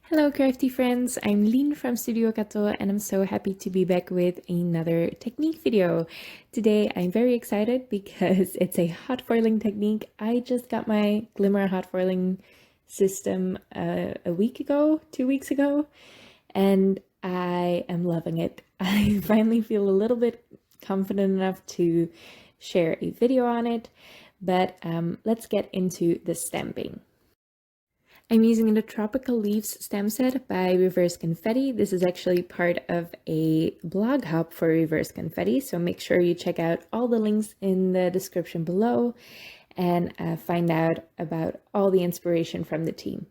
Hello Crafty friends, I'm Lien from Studio XOXO and I'm so happy to be back with another technique video. Today I'm very excited because it's a hot foiling technique. I just got my Glimmer hot foiling system a week ago, 2 weeks ago, and I am loving it. I finally feel a little bit confident enough to share a video on it, but let's get into the stamping. I'm using the Tropical Leaves stamp set by Reverse Confetti. This is actually part of a blog hub for Reverse Confetti, so make sure you check out all the links in the description below and find out about all the inspiration from the team.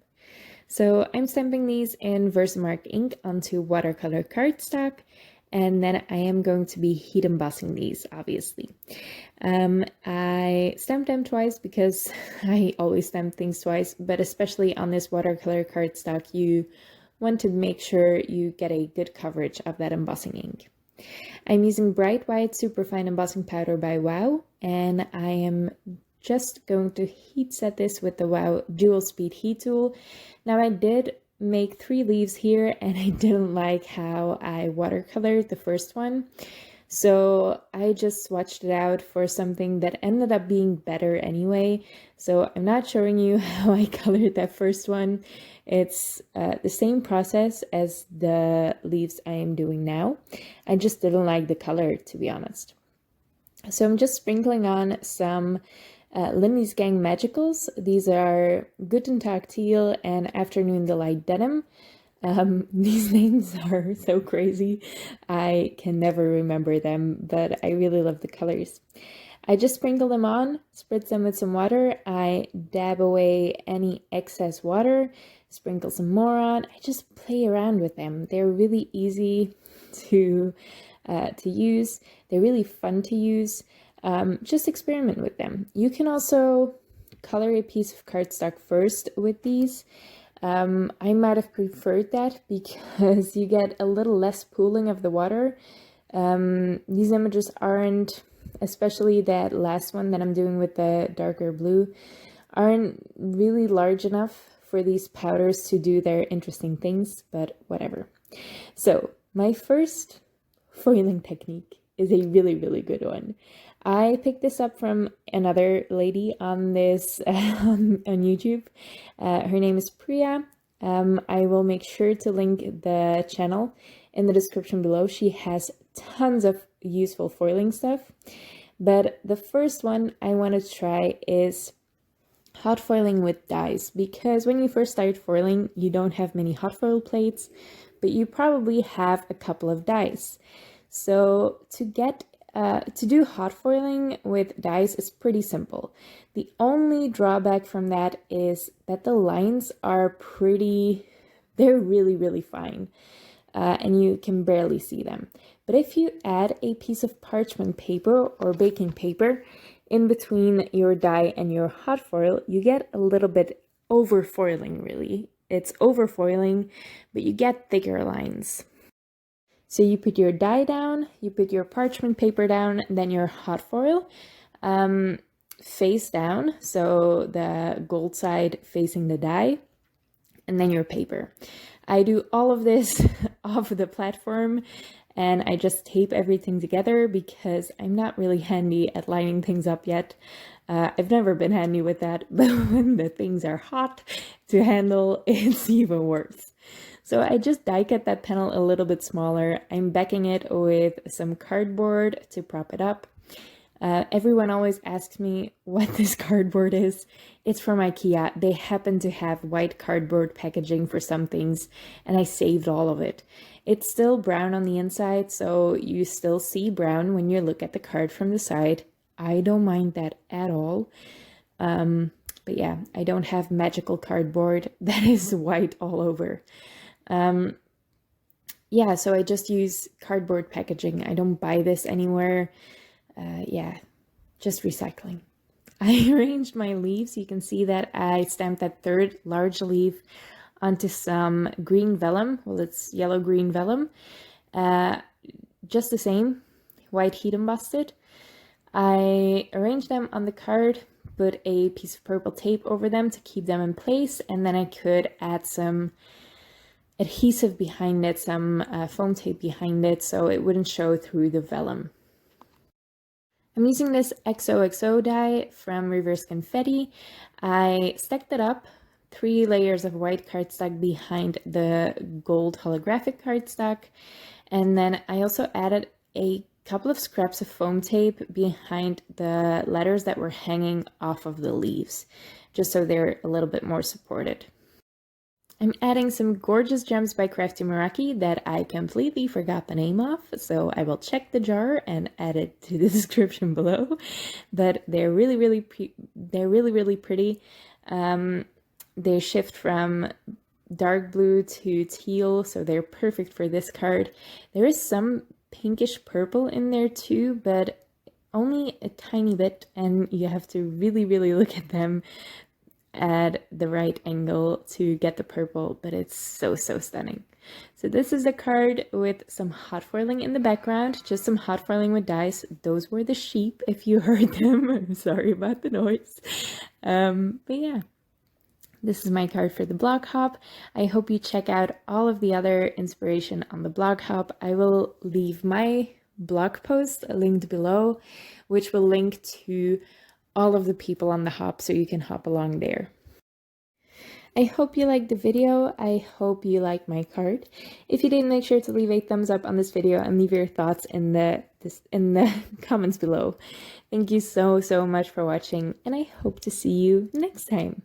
So I'm stamping these in Versamark ink onto watercolor cardstock, and then I am going to be heat embossing these, obviously. I stamped them twice because I always stamp things twice, but especially on this watercolor cardstock, you want to make sure you get a good coverage of that embossing ink. I'm using Bright White Superfine Embossing Powder by Wow, and I am just going to heat set this with the Wow Dual Speed Heat Tool. Now I did make 3 leaves here and I didn't like how I watercolored the first one. So I just swatched it out for something that ended up being better anyway. So I'm not showing you how I colored that first one. It's the same process as the leaves I am doing now. I just didn't like the color, to be honest. So I'm just sprinkling on some Lindy's Gang Magicals. These are Gutentag Teal and Afternoon Delight Denim. These names are so crazy. I can never remember them, but I really love the colors. I just sprinkle them on, spritz them with some water. I dab away any excess water, sprinkle some more on. I just play around with them. They're really easy to use. They're really fun to use. Just experiment with them. You can also color a piece of cardstock first with these. I might have preferred that because you get a little less pooling of the water. These images aren't, especially that last one that I'm doing with the darker blue, aren't really large enough for these powders to do their interesting things, but whatever. So my first foiling technique is a really good one. I picked this up from another lady on this on YouTube. Her name is Priya. I will make sure to link the channel in the description below. She has tons of useful foiling stuff. But the first one I want to try is hot foiling with dies, because when you first start foiling, you don't have many hot foil plates, but you probably have a couple of dies. So to do hot foiling with dies is pretty simple. The only drawback from that is that the lines are they're really fine, and you can barely see them. But if you add a piece of parchment paper or baking paper in between your die and your hot foil, you get a little bit over foiling, really. It's over foiling, but you get thicker lines. So you put your die down, you put your parchment paper down, then your hot foil face down, so the gold side facing the die, and then your paper. I do all of this off the platform, and I just tape everything together because I'm not really handy at lining things up yet. I've never been handy with that, but when the things are hot to handle, it's even worse. So I just die cut that panel a little bit smaller. I'm backing it with some cardboard to prop it up. Everyone always asks me what this cardboard is. It's from IKEA. They happen to have white cardboard packaging for some things, and I saved all of it. It's still brown on the inside, so you still see brown when you look at the card from the side. I don't mind that at all. But yeah, I don't have magical cardboard that is white all over. Yeah, so I just use cardboard packaging. I don't buy this anywhere. Yeah, just recycling. I arranged my leaves. You can see that I stamped that third large leaf onto some green vellum. Well, it's yellow-green vellum. Just the same, white heat embossed it. I arranged them on the card, put a piece of purple tape over them to keep them in place, and then I could add some adhesive behind it, some foam tape behind it, so it wouldn't show through the vellum. I'm using this XOXO die from Reverse Confetti. I stacked it up, 3 layers of white cardstock behind the gold holographic cardstock, and then I also added a couple of scraps of foam tape behind the letters that were hanging off of the leaves, just so they're a little bit more supported. I'm adding some gorgeous gems by Crafty Meraki that I completely forgot the name of, so I will check the jar and add it to the description below. But they're really pretty. They shift from dark blue to teal, so they're perfect for this card. There is some pinkish purple in there too, but only a tiny bit, and you have to really look at them at the right angle to get the purple, but it's so stunning. So this is a card with some hot foiling in the background, just some hot foiling with dice. Those were the sheep if you heard them. I'm sorry about the noise. But yeah, this is my card for the blog hop. I hope you check out all of the other inspiration on the blog hop. I will leave my blog post linked below, which will link to all of the people on the hop, so you can hop along there. I hope you liked the video. I hope you like my card. If you did, make sure to leave a thumbs up on this video and leave your thoughts in the comments below. Thank you so much for watching, and I hope to see you next time.